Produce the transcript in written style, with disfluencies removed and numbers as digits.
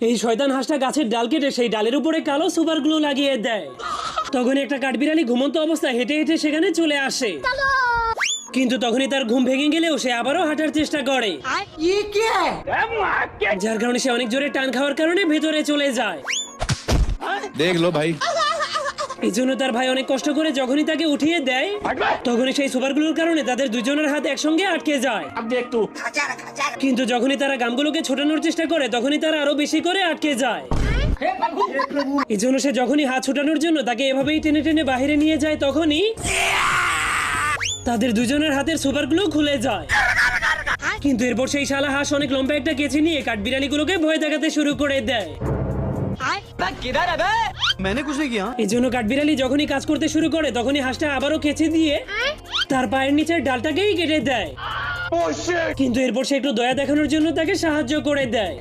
এই শয়তান হাঁসটা গাছের ডাল কেটে সেই ডালের উপরে কালো সুপার গ্লু লাগিয়ে দেয়। তখন একটা কাঠবিড়ালি ঘুমন্ত অবস্থায় হেঁটে হেঁটে সেখানে চলে আসে, কিন্তু তখনই তার ঘুম ভেঙে গেলেও সে আবারও হাঁটার চেষ্টা করে, যার কারণে সে অনেক জোরে টান খাওয়ার কারণে ভেতরে চলে যায়। देख लो भाई। এই জন্য তার ভাই অনেক কষ্ট করে যখনই তাকে উঠিয়ে দেয়, তখনই সেই সুপারগুলোর কারণে তাদের দুজনের হাত একসঙ্গে আটকে যায়। কিন্তু যখনই তারা গামগুলোকে ছোটানোর চেষ্টা করে, তখনই তারা আরো বেশি করে আটকে যায়। এই জন্য সে যখনই হাত ছোটানোর জন্য তাকে এভাবেই টেনে টেনে বাইরে নিয়ে যায়, তখনই তাদের দুজনের হাতের সুপারগুলো খুলে যায়। কিন্তু এরপর সেই শালা হাঁস অনেক লম্বা একটা কেচি নিয়ে কাঠবিড়ালিগুলোকে ভয় দেখাতে শুরু করে দেয়। मैंने कुछ नहीं किया। এই জন্য কাঠবিড়ালি যখনই কাজ করতে শুরু করে, তখনই হাঁসটা আবারও কেচি দিয়ে তার পায়ের নিচের ডালটাকেই কেটে দেয়। কিন্তু এরপর সে একটু দয়া দেখানোর জন্য তাকে সাহায্য করে দেয়।